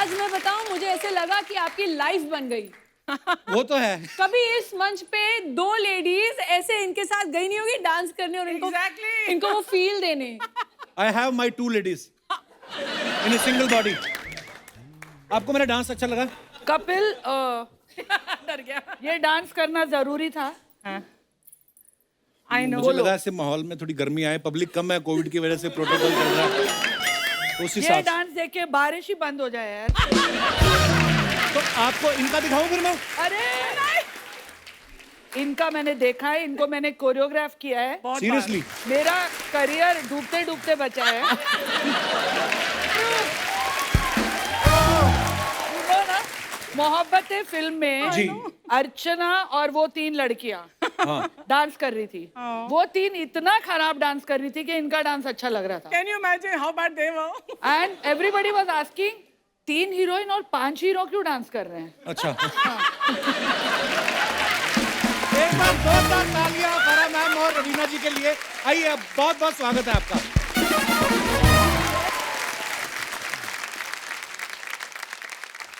आज मैं बताऊं, मुझे ऐसे लगा कि आपकी लाइफ बन गई। वो तो है। कभी इस मंच पे दो लेडीज ऐसे इनके साथ गई नहीं होगी डांस करने और इनको वो फील देने। I have my two ladies in a single body. आपको मेरा डांस अच्छा लगा? कपिल डर गया। ये डांस करना जरूरी था। I know. मुझे लगा ऐसे माहौल में थोड़ी गर्मी आए, पब्लिक कम है, कोविड की वजह से प्रोटोकॉल चल रहा है, तो उस ये हिसाब से। डांस देख के बारिश ही बंद हो जाए यार। तो आपको इनका दिखाऊं फिर मैं? अरे इनका मैंने देखा है, इनको मैंने कोरियोग्राफ किया है। सीरियसली? मेरा करियर डूबते डूबते बचा है। मोहब्बत है फिल्म में जी। अर्चना और वो तीन लड़कियां हाँ। डांस कर रही थी। वो तीन इतना खराब डांस कर रही थी कि इनका डांस अच्छा लग रहा था। Can you imagine how bad they were? And everybody was asking, 3 heroine और 5 हीरो क्यों डांस कर रहे हैं? अच्छा। एक बार जोरदार तालियां फरा मैम और रवीना जी के लिए। आइए, बहुत बहुत स्वागत है आपका।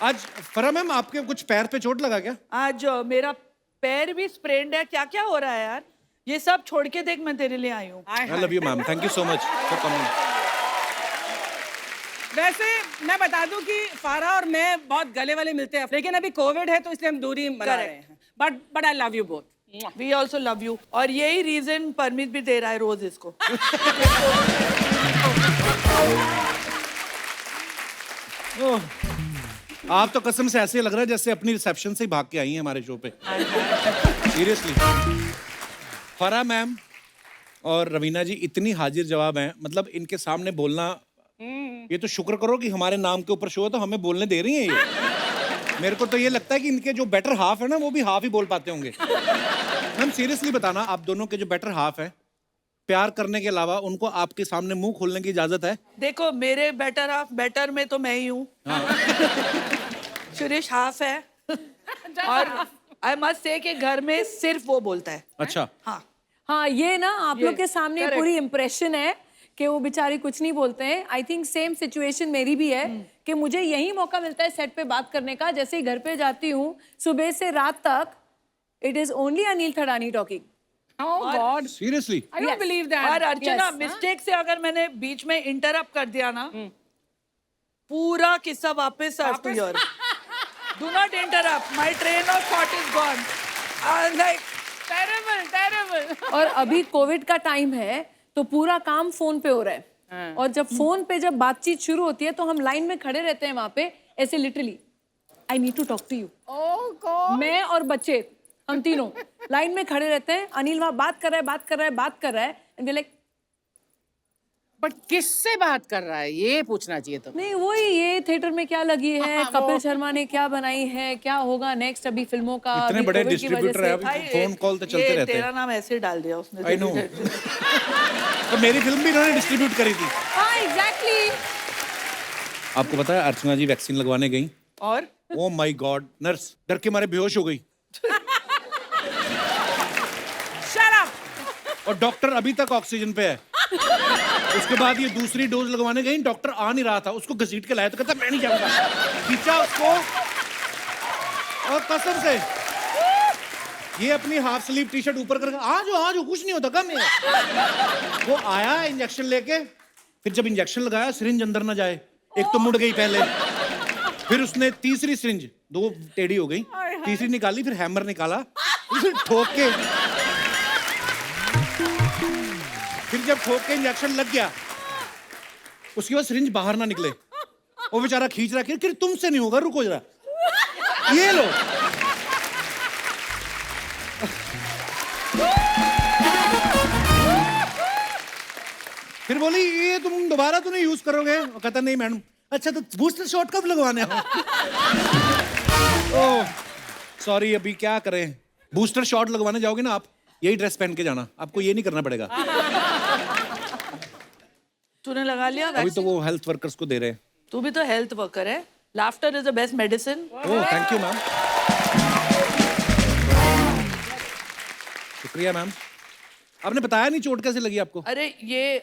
आज फरा मैम, आपके कुछ पैर पे चोट लगा क्या? आज मेरा पैर भी स्प्रेन्ड है। क्या क्या हो रहा है यार? ये सब छोड़ के देख, मैं तेरे लिए आई हूँ। आई love you ma'am, thank you so much for coming. वैसे मैं बता दूं कि फारा और मैं बहुत गले वाले मिलते हैं, लेकिन अभी कोविड है तो इसलिए हम दूरी बना रहे हैं। But I love you both. We also love you. और यही रीजन परमित भी दे रहा है रोज इसको। आप तो कसम से ऐसे लग रहा है जैसे अपनी रिसेप्शन से ही भाग के आई हैं हमारे शो पे। सीरियसली। फरा मैम और रवीना जी इतनी हाजिर जवाब हैं, मतलब इनके सामने बोलना, ये तो शुक्र करो कि हमारे नाम के ऊपर शो है तो हमें बोलने दे रही हैं ये। मेरे को तो ये लगता है कि इनके जो बेटर हाफ है ना, वो भी हाफ ही बोल पाते होंगे। मैम सीरियसली बताना, आप दोनों के जो बेटर हाफ है, प्यार करने के अलावा उनको आपके सामने मुंह खोलने की इजाजत है? देखो, मेरे बेटर हाफ, बेटर में तो मैं ही हूँ। सुरेश हाफ है। और आई मस्ट से कि घर में सिर्फ वो बोलता है। अच्छा। हाँ हाँ, ये ना आप ये, लोग के सामने correct. पूरी इम्प्रेशन है कि वो बेचारे कुछ नहीं बोलते हैं। आई थिंक सेम सिचुएशन मेरी भी है कि मुझे यही मौका मिलता है सेट पे बात करने का। जैसे ही घर पे जाती हूँ, सुबह से रात तक it is only Anil Thadani talking. Oh God! Seriously? I don't believe that. और अर्चना, Yes, मिस्टेक से अगर मैंने बीच में इंटरप्ट कर दिया ना, पूरा किस्सा वापस to your. Do not interrupt, my train of thought is gone. Like Terrible. और अभी कोविड का टाइम है तो पूरा काम फोन पे हो रहा है। और जब फोन पे जब बातचीत शुरू होती है तो हम लाइन में खड़े रहते हैं वहां पे, ऐसे literally, I need to talk to you. Oh God! मैं और बच्चे, हम तीनों लाइन में खड़े रहते हैं। अनिल वहां बात कर रहा है एंड वी लाइक, बट किससे बात कर रहा है ये पूछना चाहिए तो। नहीं वही, ये थिएटर में क्या लगी है, कपिल शर्मा ने क्या बनाई है, क्या होगा नेक्स्ट अभी फिल्मों का। इतने अभी बड़े COVID की वजह डिस्ट्रीब्यूटर है, से। अभी फोन कॉल तो चलते रहते तेरा हैं। नाम ऐसे डाल दिया उसने। I know. तो मेरी फिल्म भी इन्होंने डिस्ट्रीब्यूट करी थी। हाँ एग्जैक्टली। आपको पता है अर्चना जी वैक्सीन लगवाने गई, और ओ माय गॉड, नर्स डर के मारे बेहोश हो गई। Shut up! और डॉक्टर अभी तक ऑक्सीजन पे है। उसके बाद ये दूसरी डोज लगवाने गई, डॉक्टर आ नहीं रहा था, उसको घसीट के लाया तो कहता मैं नहीं जाऊंगा। खींचा उसको और कसम से ये अपनी हाफ स्लीव टी शर्ट ऊपर करके आ जाओ कुछ नहीं होता कम है। वो आया इंजेक्शन लेके, फिर जब इंजेक्शन लगाया सिरिंज अंदर ना जाए, एक तो मुड़ गई पहले, फिर उसने तीसरी सिरिंज, 2 टेढ़ी हो गई, तीसरी निकाली, फिर हैमर निकाला, फिर ठोक के, फिर जब ठोक के इंजेक्शन लग गया उसके बाद सिरिंज बाहर ना निकले, वो बेचारा खींच रहा कि तुमसे नहीं होगा, रुको जरा, ये लो। फिर बोली ये तुम दोबारा तो नहीं यूज करोगे? कहता नहीं मैडम। अच्छा तो बूस्टर शॉट कब लगवाने हो? ओह सॉरी, अभी क्या करें, बूस्टर शॉट लगवाने जाओगे ना आप, यही ड्रेस पहन के जाना, आपको ये नहीं करना पड़ेगा। तूने लगा लिया अभी तो वो हेल्थ वर्कर्स को दे रहे हैं। तू भी तो हेल्थ वर्कर है। Laughter is the best medicine. Oh thank you ma'am, शुक्रिया मैम। आपने बताया नहीं चोट कैसे लगी आपको? अरे ये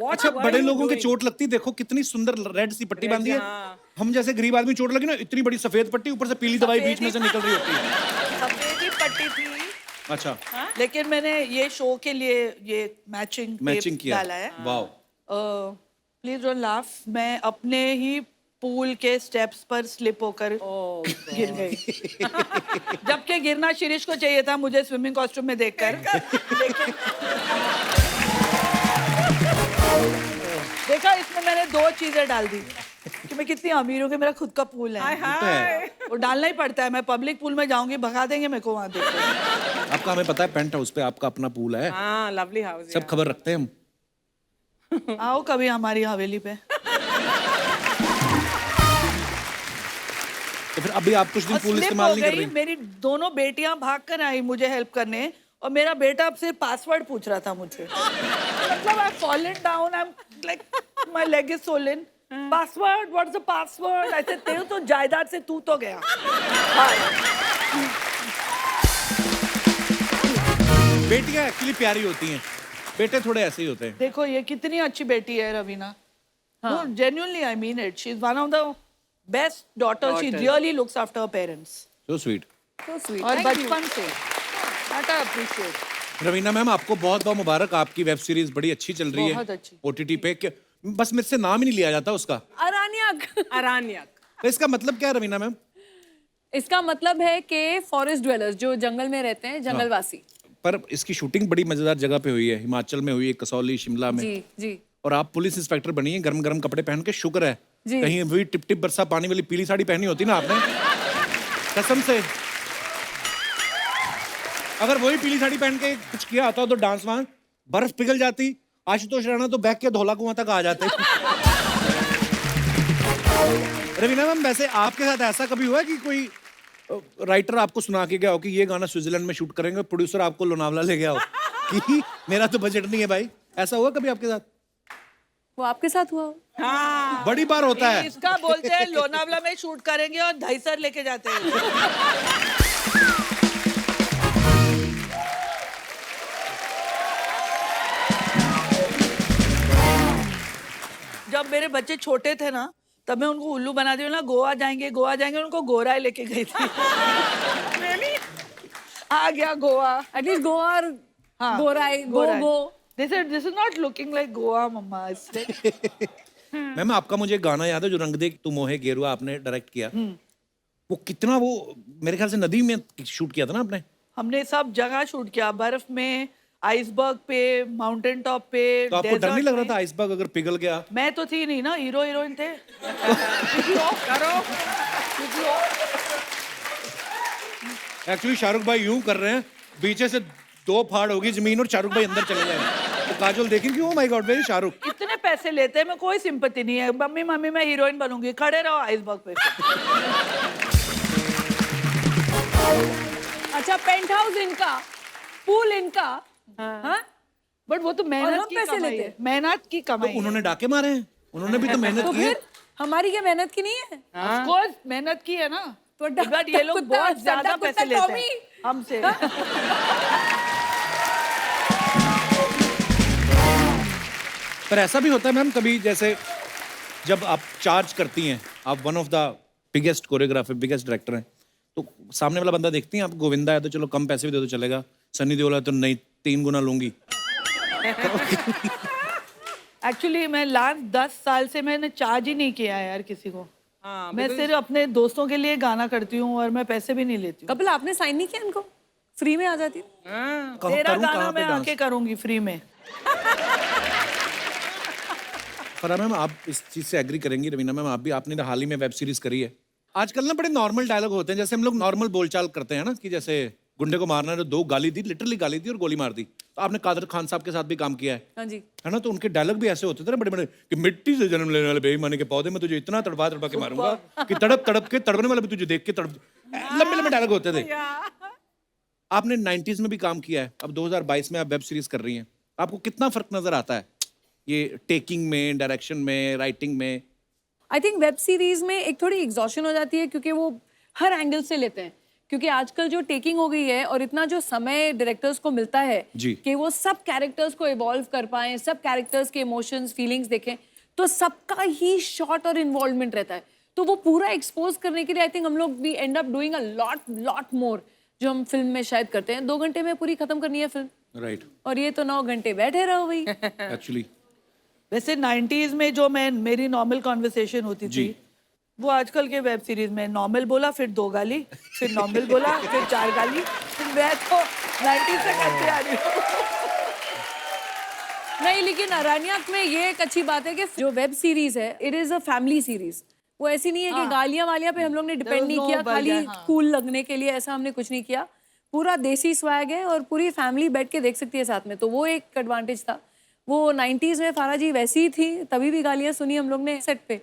अच्छा, बड़े लोगों के चोट लगती, देखो कितनी सुंदर रेड सी पट्टी बांधी है। हम जैसे गरीब आदमी चोट लगी ना, इतनी बड़ी सफेद पट्टी, ऊपर से पीली दवाई बीच में से निकल रही होती है। सफेद ही पट्टी थी, अच्छा, लेकिन मैंने ये शो के लिए ये मैचिंग किया डाला है। वाओ। प्लीज डोंट लाफ, मैं अपने ही पूल के स्टेप्स पर स्लिप होकर गिर गई। जबकि गिरना शिरीष को चाहिए था मुझे स्विमिंग कॉस्ट्यूम में देखकर, लेकिन देखा इसमें मैंने 2 चीजें डाल दी कि मैं कितनी अमीर हूँ कि मेरा खुद का पूल है। वो डालना ही पड़ता है, मैं पब्लिक पूल में जाऊंगी भगा देंगे मेरे को वहां देखकर। आपका हमें पता है, पेंट हाउस पे आपका अपना पूल है। हाँ, लवली हाउस। सब खबर रखते हैं हम। आओ कभी हमारी हवेली पे। तो फिर अभी आप कुछ दिन और पूल slip इस्तेमाल हो नहीं कर गई, रही? मेरी दोनों बेटियां भाग कर आई मुझे हेल्प करने, और मेरा बेटा अब से पासवर्ड पूछ रहा था मुझे। मतलब आई fallen down, I am like my leg is Solan. Password, what is the password? ऐसे तेरे तो जायदाद से तू तो गया। बेटियां एक्चुअली प्यारी होती हैं, बेटे थोड़े ऐसे ही होते हैं। देखो ये कितनी अच्छी बेटी है Raveena. No genuinely I mean it, she is one of the best daughters, she really looks after her parents. So sweet. और बचपन से that I appreciate. Raveena ma'am, आपको बहुत बहुत मुबारक, आपकी वेब सीरीज बड़ी अच्छी चल रही है। बहुत अच्छी। ओटीटी पे बस मेरे से नाम ही नहीं लिया जाता उसका। अरानियक। अरानियक। तो इसका मतलब क्या है रवीना मैम? इसका मतलब है कि फॉरेस्ट ड्वेलर्स, जो जंगल में रहते हैं, जंगलवासी। पर इसकी शूटिंग बड़ी मजेदार जगह पे हुई है, हिमाचल में हुई है, कसौली, शिमला में। जी जी। और आप पुलिस इंस्पेक्टर बनी है, गरम गरम कपड़े पहन के, शुक्र है जी। कहीं वही टिप टिप बरसा पानी वाली पीली साड़ी पहनी होती ना आपने, कसम से। अगर वही पीली साड़ी पहन के कुछ किया होता तो डांस वहां बर्फ पिघल जाती, आशुतोष राणा तो बैग के धौला कुआं तक आ जाते। रवीना मैम, वैसे आपके साथ ऐसा कभी हुआ कि कोई राइटर आपको सुना के गया हो कि ये गाना स्विट्जरलैंड में शूट करेंगे, प्रोड्यूसर आपको लोनावला ले गया हो कि मेरा तो बजट नहीं है भाई, ऐसा हुआ कभी आपके साथ? वो आपके साथ हुआ? हाँ, बड़ी बार होता है। इसका बोलते हैं लोनावला में शूट करेंगे और दहीसर लेके जाते हैं। जब मेरे बच्चे छोटे थे ना, तब मैं उनको उल्लू बना दी ना, गोवा जाएंगे गोवा जाएंगे, उनको गोराई लेके गई थी। आ गया गोवा। एटलीस्ट गोवा और हाँ, Gorai, Gorai. Go. This is not looking like Goa, मम्मा। मैम, आपका मुझे गाना याद है जो रंग दे तू मोहे गेरुआ आपने डायरेक्ट किया, वो कितना, वो मेरे ख्याल से नदी में शूट किया था ना आपने? हमने सब जगह शूट किया, बर्फ में, आइसबर्ग पे, माउंटेन टॉप पे। तो आपको डर नहीं लग रहा था आइसबर्ग अगर पिघल गया? मैं तो थी नहीं ना, हीरो हीरोइन थे। एक्चुअली शाहरुख भाई यूं कर रहे हैं, पीछे से 2 फाड़ होगी जमीन और शाहरुख भाई अंदर चले जाएंगे, तो काजोल देखेंगे, oh my God very Shahrukh. कितने पैसे लेते हैं, मैं कोई सिंपैथी नहीं है। मम्मी मम्मी मैं हीरोइन बनूंगी, खड़े रहो आइसबर्ग पे। अच्छा, पेंट हाउस इनका, पूल इनका। हाँ? बट वो तो और मेहनत हम की पैसे कमाई लेते है, हैं। मेहनत की तो कमाई है। उन्होंने डाके मारे हैं, उन्होंने भी तो मेहनत तो की है। फिर हमारी क्या मेहनत की नहीं है? Of course, मेहनत की है ना। तो बट ये लोग कुत्ता- बहुत ज्यादा कुत्ता पैसे लेते टॉमी। हैं हमसे। पर ऐसा भी होता है मैम कभी, जैसे जब आप चार्ज करती हैं, आप one of the biggest choreographer, biggest director हैं, तो सामने वाला बंदा देखती हैं आप, गोविंदा है तो चलो कम पैसे भी दे दो चलेगा, सनी देओल है तो नहीं 3 गुना लूंगी। एक्चुअली मैं लास्ट 10 साल से मैंने चार्ज ही नहीं किया है यार किसी को। हाँ, मैं सिर्फ अपने दोस्तों के लिए गाना करती हूँ और मैं पैसे भी नहीं लेती हूँ। कपिल, आपने साइन नहीं किया इनको? फ्री में आ जाती। तेरा गाना मैं आके करूंगी फ्री में। पर मैम, आप इस चीज से एग्री करेंगी रवीना मैम, आप भी, आपने हाल ही में वेब सीरीज करी है। आजकल ना बड़े नॉर्मल डायलॉग होते हैं, जैसे हम लोग नॉर्मल बोलचाल करते हैं ना, कि जैसे गुंडे को मारना है तो 2 गाली दी, लिटरली गाली दी और गोली मार दी। तो आपने कादर खान साहब के साथ भी काम किया है, हाँ जी। है ना? तो उनके डायलॉग भी ऐसे होते थे ना बड़े बड़े, कि मिट्टी से जन्म लेने वाले बेईमानी के पौधे में तुझे इतना तड़पा तड़पा के मारूंगा कि तड़प तड़प के तड़पने वाले भी तुझे देख के तड़प, लंबे लंबे डायलॉग होते थे। आपने 90s में भी काम किया है, अब 2022 में आप वेब सीरीज कर रही हैं, आपको कितना फर्क नजर आता है ये टेकिंग में, डायरेक्शन में, राइटिंग में? आई थिंक वेब सीरीज में एक थोड़ी एग्जॉशन हो जाती है, क्योंकि वो हर एंगल से लेते हैं क्योंकि आजकल जो टेकिंग हो गई है और इतना जो समय डायरेक्टर्स को मिलता है जी। कि वो सब कैरेक्टर्स को इवॉल्व कर पाएं, सब कैरेक्टर्स के इमोशंस फीलिंग्स देखें, तो सबका ही शॉट और इन्वॉल्वमेंट रहता है, तो वो पूरा एक्सपोज करने के लिए आई थिंक हम लोग we end up doing a lot more जो हम फिल्म में शायद करते हैं। 2 घंटे में पूरी खत्म करनी है फिल्म, राइट, और ये तो 9 घंटे बैठे रहो भाई। एक्चुअली वैसे 90s में जो मेरी नॉर्मल कॉन्वर्सेशन होती जी। थी, वो आजकल के वेब सीरीज में नॉर्मल बोला फिर 2 गाली, फिर नॉर्मल बोला फिर 4 गाली, फिर मैं तो 90s से करते आ रही हूँ। नहीं, लेकिन अरण्यक में ये एक अच्छी बात है कि जो वेब सीरीज है it is a family series. वो ऐसी नहीं है कि गालियां वालियां पे हम लोग ने डिपेंड नहीं no किया खाली vulgar, हाँ। कूल लगने के लिए, ऐसा हमने कुछ नहीं किया। पूरा देसी स्वैग है और पूरी फैमिली बैठ के देख सकती है साथ में, तो वो एक एडवांटेज था। वो 90s में फारा जी वैसी ही थी, तभी भी गालियां सुनी हम लोग ने सेट पे।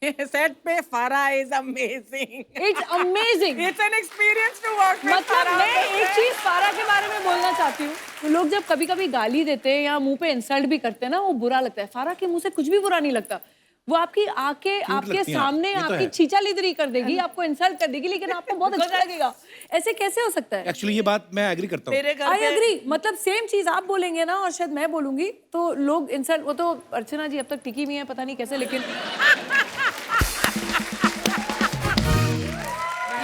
सेट पे Farah is amazing, it's amazing. It's an experience to work with मतलब मैं एक चीज फारा के बारे में बोलना चाहती हूँ, तो लोग जब कभी कभी गाली देते हैं या मुंह पे इंसल्ट भी करते हैं ना, वो बुरा लगता है। फारा के मुंह से कुछ भी बुरा नहीं लगता। वो आपकी आके आपके लगती हैं, सामने ये तो आपकी है। छींचा लिदरी कर देगी, आपको इंसल्ट कर देगी, लेकिन आपको बहुत अच्छा लगेगा। ऐसे कैसे हो सकता है? एक्चुअली ये बात मैं एग्री करता हूँ। मेरे घर आई पे अग्री। मतलब सेम चीज आप बोलेंगे ना और शायद मैं बोलूंगी तो लोग इंसल्ट, वो तो अर्चना जी अब तक टिकी हुई है पता नहीं कैसे, लेकिन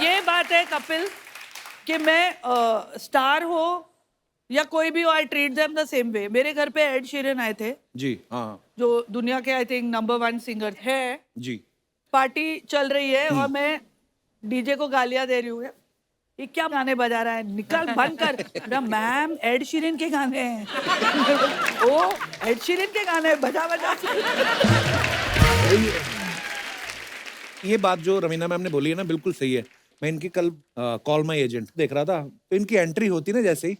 ये बात है कपिल कि मैं स्टार हो या कोई भी हो, I treat them the same way. मेरे घर पे एड शीरन आए थे, जी हाँ जो दुनिया के आई थिंक नंबर 1 सिंगर है। जी। पार्टी चल रही है और मैं डीजे को गालियां दे रही हूँ, ये क्या गाने बजा रहा है, निकल बंद कर। बोला, मैम एड शीरन के गाने हैं। ओ एड शीरन के गाने बजा बजा। ये बात जो रवीना मैम ने बोली है ना बिल्कुल सही है। मैं इनकी कल कॉल माई एजेंट देख रहा था, तो इनकी एंट्री होती ना जैसे ही,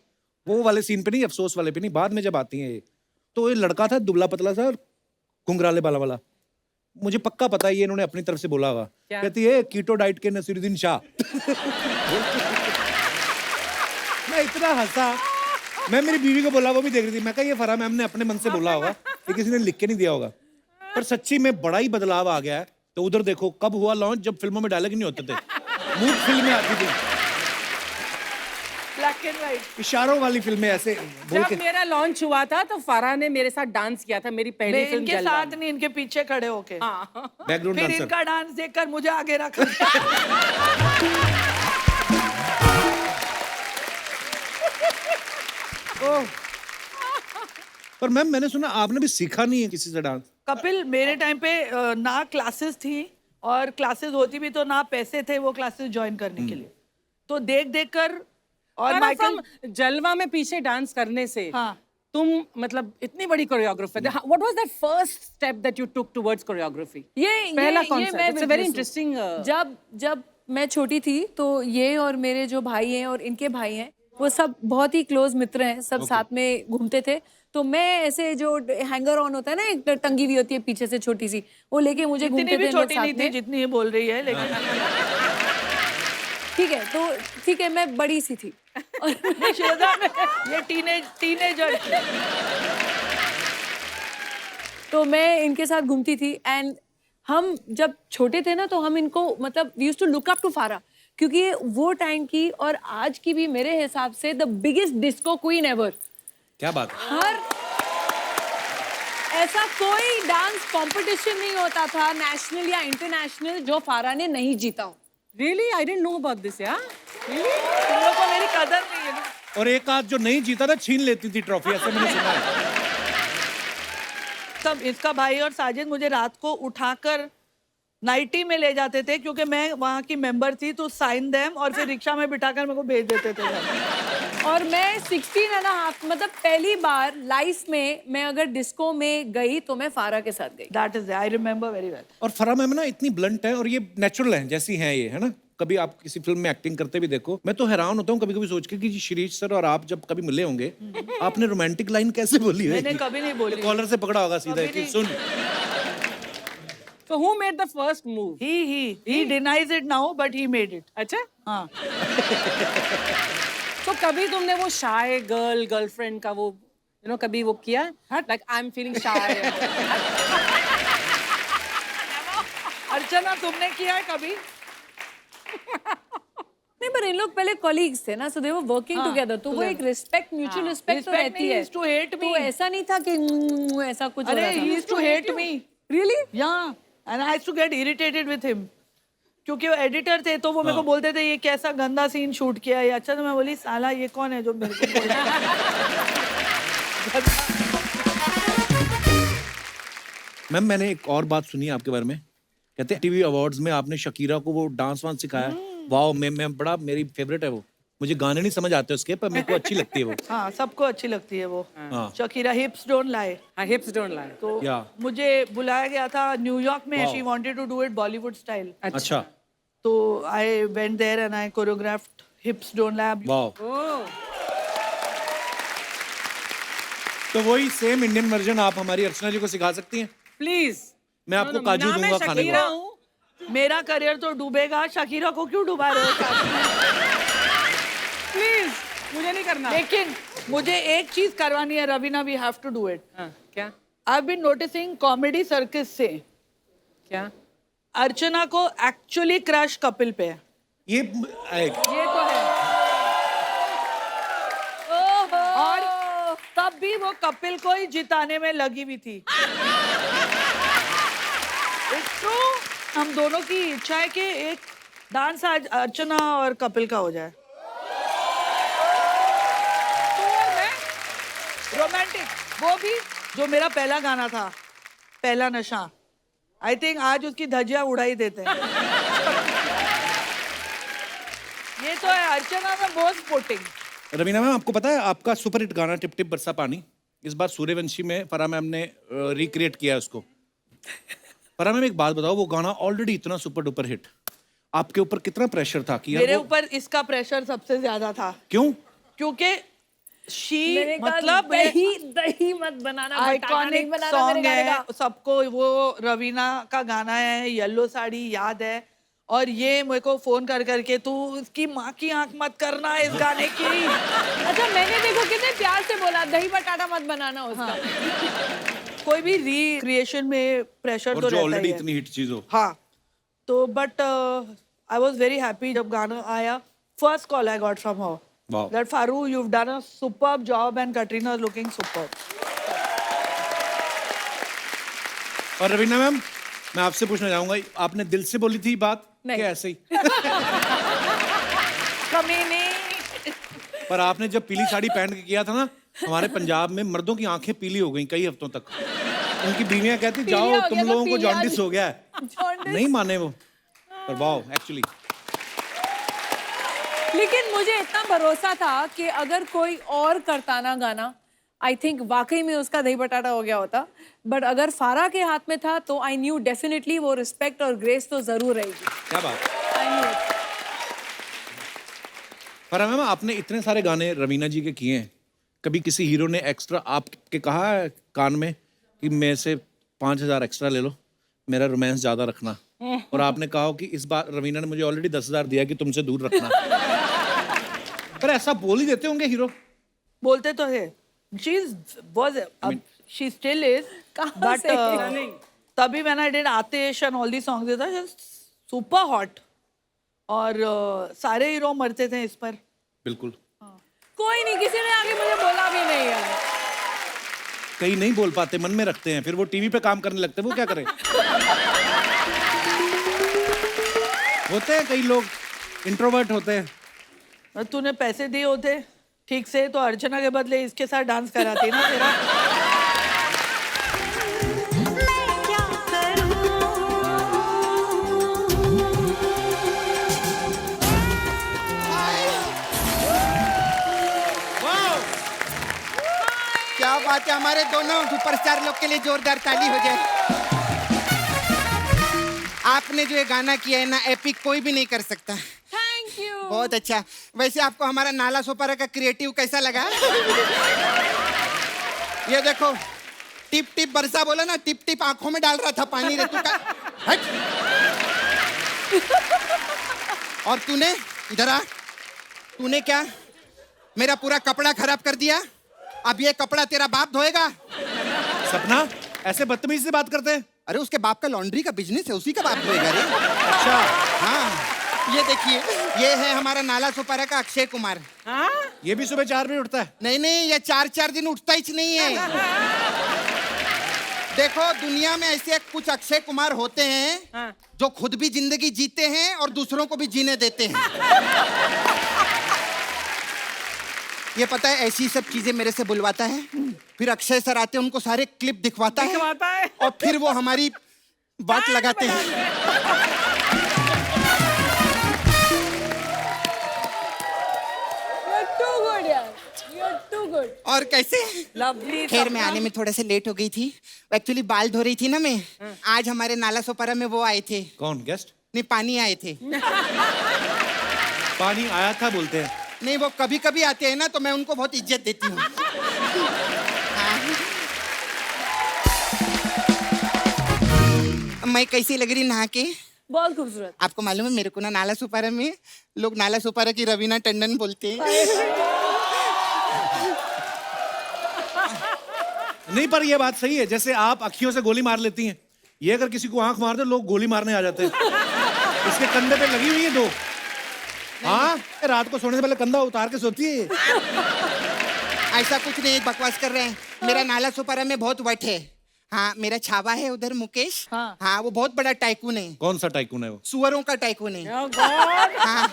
वो वाले सीन पे नहीं, अफसोस वाले पे नहीं, बाद में जब आती हैं ये, तो ये लड़का था दुबला पतला सा और घुंघराले बाला वाला। मुझे पक्का पता है ये इन्होंने अपनी तरफ से बोला होगा। कहती है कीटो डाइट के नसीरुद्दीन शाह। मैं इतना हंसा, मैं मेरी बीवी को बोला, वो भी देख रही थी। मैं कहा ये फराह मैम ने अपने मन से बोला होगा, ये किसी ने लिख के नहीं दिया होगा। पर सच्ची में बड़ा ही बदलाव आ गया है। तो उधर देखो कब हुआ लॉन्च, जब फिल्मों में डायलॉग नहीं होते थे, मूड फिल्में आती थी, ब्लैक एंड व्हाइट इशारों वाली फिल्में ऐसे बोल जब के। मेरा लॉन्च हुआ था तो फारा ने मेरे साथ डांस किया था, मेरी पहली फिल्म इनके जलवा साथ नहीं, इनके पीछे खड़े होके। बैकग्राउंड फिर डांसर। इनका डांस देखकर मुझे आगे रखा। पर मैम मैंने सुना आपने भी सीखा नहीं है किसी से डांस। कपिल मेरे टाइम पे ना क्लासेस थी, और क्लासेस होती भी तो ना पैसे थे वो क्लासेस ज्वाइन करने के लिए। तो देख देख कर और माइकल जलवा में पीछे डांस करने से हाँ। तुम मतलब इतनी बड़ी choreographer. What was that first step that you took towards choreography? पहला concept, it's a very interesting. जब मैं छोटी थी तो ये और मेरे जो भाई हैं और इनके भाई हैं, वो सब बहुत ही क्लोज मित्र हैं, सब साथ में घूमते थे। तो मैं ऐसे जो हैंगर ऑन होता है ना, एक टंगी हुई होती है पीछे से छोटी सी, वो लेके मुझे इतनी घूमते भी थे हम लोग छोटी साथ नहीं थी में। जितनी ये बोल रही है, लेकिन ठीक है, तो ठीक है, मैं बड़ी सी थी। और श्वेता में ये टीनेजर थी। तो मैं इनके साथ घूमती थी। एंड हम जब छोटे थे ना, तो हम इनको मतलब we used to look up to Farah, क्योंकि ये वो टाइम की और आज की भी मेरे हिसाब से the biggest disco queen ever. क्या बात है। हर ऐसा कोई डांस कंपटीशन नहीं होता था नेशनल या इंटरनेशनल जो फारा ने नहीं जीता हो। Really I didn't know about this. या रियली तुम लोग को मेरी कदर नहीं है ना। और एक आध जो नहीं जीता था छीन लेती थी ट्रॉफी, ऐसे मैंने सुना है। तब इसका भाई और साजिद मुझे रात को उठाकर नाइटी में ले जाते थे, क्योंकि मैं वहाँ की मेंबर थी, तो साइन देम और फिर रिक्शा में बिठाकर मेरे को भेज देते थे घर। और मैं 16.5 मतलब पहली बार लाइफ में मैं अगर डिस्को में गई तो मैं फारा के साथ गई। That is I remember very well. और फराह मैम ना इतनी ब्लंट है और ये नेचुरल है जैसी हैं ये, है ना। कभी आप किसी फिल्म में एक्टिंग करते भी देखो, मैं तो हैरान होता हूँ कभी कभी सोच के कि शिरीष सर और आप जब कभी मिले होंगे, आपने रोमांटिक लाइन कैसे बोली है। मैंने कभी नहीं बोली। कॉलर से पकड़ा होगा सीधा कभी कि नहीं। सुन। So who made the first move? He denies it now, but he made it. अच्छा, हाँ। तो कभी तुमने वो शाय गर्लफ्रेंड का वो कभी वो किया, लाइक आई एम फीलिंग शाय? अर्चना तुमने किया है कभी? नहीं पर इन लोग पहले कॉलीग्स थे ना, सो दे वर वर्किंग टुगेदर, तो वो एक रिस्पेक्ट, म्यूचुअल रिस्पेक्ट तो Respect रहती नहीं, है। he used to hate me. तो ऐसा नहीं था कि ऐसा कुछ हो अरे रहा he था। used to hate me. Really? Yeah, and I used to get irritated with him. क्योंकि वो एडिटर थे तो वो मेरे को बोलते थे ये कैसा गंदा सीन शूट किया है। अच्छा तो मैं बोली साला ये कौन है जो मेरे को बोल रहा है? मैम मैंने एक और बात सुनी है आपके बारे में, कहते हैं टीवी अवार्ड्स में आपने शकीरा को वो डांस वांस सिखाया। वाओ, मैं बड़ा, मेरी फेवरेट है वो। मुझे गाने नहीं समझ आते उसके, पर मेरे को अच्छी लगती है वो। हाँ सबको अच्छी लगती है वो। हाँ। शकीरा हिप्स डोंट लाई। हाँ, hips don't lie. तो या। मुझे बुलाया गया था न्यूयॉर्क में। Wow. She wanted to do it Bollywood style. अच्छा, तो I went there and I choreographed hips don't lie. Wow. Oh. तो वही सेम इंडियन वर्जन आप हमारी अर्चना जी को सिखा सकती हैं। Please. मैं आपको काजू ना मैं दूंगा खाने शकीरा को। हूँ। मेरा करियर तो डूबेगा, शकीरा को क्यों डुबा रहे हो साथ में? Please. मुझे नहीं करना। लेकिन मुझे एक चीज करवानी है Raveena, we have to do it. हाँ, क्या? I have been noticing comedy circus से क्या? अर्चना को एक्चुअली क्रश कपिल पे है। ये ये तो है। और तब भी वो कपिल को ही जिताने में लगी हुई थी। It's true। हम दोनों की इच्छा है कि एक डांस आज अर्चना और कपिल का हो जाए। रोमांटिक, वो भी जो मेरा पहला गाना था, पहला नशा। आई थिंक आज उसकी धज्जियां उड़ाई देते हैं। ये तो है, अर्चना में बहुत स्पोर्टिंग। रवीना मैम, आपको पता है आपका सुपरहिट गाना टिप टिप बरसा पानी, इस बार सूर्यवंशी में फराह मैम ने रिक्रिएट किया है उसको। फराह मैम एक बात बताओ, वो गाना ऑलरेडी इतना सुपर डुपर हिट, आपके ऊपर कितना प्रेशर था कि यार मेरे वो- ऊपर इसका प्रेशर सबसे ज्यादा था। क्यों? क्योंकि शी मैंने कहा, मतलब दही मत बनाना, बटाना नहीं आइकॉनिक बनाना मेरे सॉन्ग गाने का। है, सबको वो रवीना का गाना है, येलो साड़ी याद है। और ये मेरे को फोन कर करके तू इसकी माँ की आंख मत करना इस गाने की। अच्छा मैंने देखो कितने प्यार से बोला दही बटाटा मत बनाना उसका। कोई भी रिक्रिएशन में प्रेशर और तो जो रहता ऑलरेडी ही है। इतनी हिट चीज हो। हाँ तो but I was very happy जब गाना आया। First call I got from her Wow. that Faru, you've done a superb job and Katrina is looking superb. और रवीना मैम, मैं आपसे पूछना चाहूंगा, आपने दिल से बोली थी बात नहीं। कि ऐसे ही? कमीनी। पर आपने जब पीली साड़ी पहन के किया था ना, हमारे पंजाब में मर्दों की आंखें पीली हो गई कई हफ्तों तक। उनकी बीवियां कहती पीलिया जाओ हो तुम गया था, लोगों को पीलिया जॉन्डिस हो गया है। जॉन्डिस। नहीं माने वो, पर वाओ एक्चुअली। लेकिन मुझे इतना भरोसा था कि अगर कोई और करता ना गाना, आई थिंक वाकई में उसका दही बटाटा हो गया होता। बट अगर फारा के हाथ में था तो आई न्यू डेफिनेटली वो रिस्पेक्ट और ग्रेस तो जरूर रहेगी। क्या बात। I knew. फराह मैम, आपने इतने सारे गाने रवीना जी के किए हैं, कभी किसी हीरो ने एक्स्ट्रा आपके कहा है कान में कि मेरे से 5,000 एक्स्ट्रा ले लो, मेरा रोमांस ज्यादा रखना? और आपने कहा हो कि इस बार रवीना ने मुझे ऑलरेडी 10,000 दिया कि तुमसे दूर रखना। पर ऐसा बोल ही देते होंगे हीरो। बोलते तो है। She was, she still is. कहाँ But से? तभी when I did Atish and all these songs, it was just super hot. और सारे हीरो मरते थे इस पर। बिल्कुल। कोई नहीं, किसी ने आगे मुझे बोला भी नहीं है। कई नहीं बोल पाते, मन में रखते हैं, फिर वो टीवी पे काम करने लगते हैं, वो क्या करें? होते हैं कई लोग इंट्रोवर्ट होते हैं। और तूने पैसे दिए होते ठीक से तो अर्चना के बदले इसके साथ डांस कराती ना तेरा। क्या बात है, हमारे दोनों सुपरस्टार लोग के लिए जोरदार ताली हो जाए। आपने जो ये गाना किया है ना, एपिक कोई भी नहीं कर सकता। Thank you. बहुत अच्छा। वैसे आपको हमारा नाला सोपारा का क्रिएटिव कैसा लगा? ये देखो, टिप टिप बरसा बोला ना, टिप टिप आंखों में डाल रहा था पानी रे तू का। हट। और तूने इधर आ, तूने क्या मेरा पूरा कपड़ा खराब कर दिया? अब ये कपड़ा तेरा बाप धोएगा। सपना, ऐसे बदतमीजी से बात करते हैं? अरे उसके बाप का लॉन्ड्री का बिजनेस है, उसी का बाप धोएगा रे। अच्छा। हाँ ये देखिए, ये है हमारा नाला सुपारा का अक्षय कुमार। हाँ ये भी सुबह 4 बजे उठता है। नहीं, ये 4 दिन उठता ही नहीं है। देखो, दुनिया में ऐसे कुछ अक्षय कुमार होते हैं हाँ। जो खुद भी जिंदगी जीते हैं और दूसरों को भी जीने देते हैं। ये पता है, ऐसी सब चीजें मेरे से बुलवाता है, फिर अक्षय सर आते हैं, उनको सारे क्लिप दिखवाता है और फिर वो हमारी बात लगाते हैं। You're too good यार, you're too good. और कैसे? लवली। खैर, मैं आने में थोड़ा से लेट हो गई थी। एक्चुअली बाल धो रही थी ना मैं। आज हमारे नाला सोपारा में वो आए थे। कौन गेस्ट? नहीं, पानी आए थे। पानी आया था बोलते हैं। नहीं, वो कभी कभी आते हैं ना, तो मैं उनको बहुत इज्जत देती हूँ। हाँ। मैं कैसी लग रही नहा के? बहुत खूबसूरत। आपको मालूम है, मेरे को ना नाला सुपारा में लोग नाला सुपारा की रवीना टंडन बोलते हैं। नहीं, पर ये बात सही है, जैसे आप अखियों से गोली मार लेती हैं, ये अगर किसी को आंख मार दे, लोग गोली मारने आ जाते हैं। इसके कंधे पे लगी हुई है 2। हाँ, रात को सोने से पहले कंधा उतार के सोती है। ऐसा कुछ नहीं, बकवास कर रहे हैं। मेरा नाला सुपारा में बहुत वट है। हाँ, मेरा छावा है उधर, मुकेश। हाँ, वो बहुत बड़ा टाइकून है। कौन सा टाइकून है वो? सुअरों का टाइकून है। Oh God! हाँ।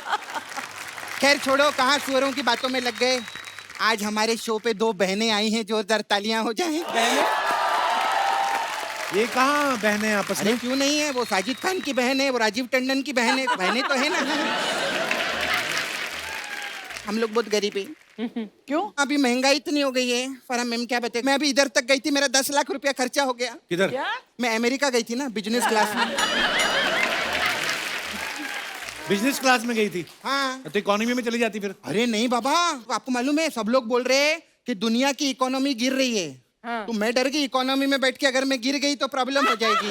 खैर छोड़ो, कहाँ सुअरों की बातों में लग गए। आज हमारे शो पे 2 बहनें आई हैं, जोरदार तालियां हो जाएं। ये कहाँ बहने हैं आपस अरे में? क्यों नहीं है, वो साजिद खान की बहन है, वो राजीव टंडन की बहन है। बहनें तो है ना। हम लोग बहुत गरीब हैं। क्यों? अभी महंगाई इतनी हो गई है। फरा मैम क्या बताए, मैं अभी इधर तक गई थी, मेरा 10 लाख रुपया खर्चा हो गया। किधर? क्या? मैं अमेरिका गई थी ना, बिजनेस क्लास में। बिजनेस क्लास में गई थी? हाँ। तो इकोनॉमी में चली जाती फिर? अरे नहीं बाबा, आपको मालूम है, सब लोग बोल रहे हैं कि दुनिया की इकोनॉमी गिर रही है। तो मैं डर गई, इकोनॉमी में बैठ के अगर मैं गिर गई तो प्रॉब्लम हो जाएगी।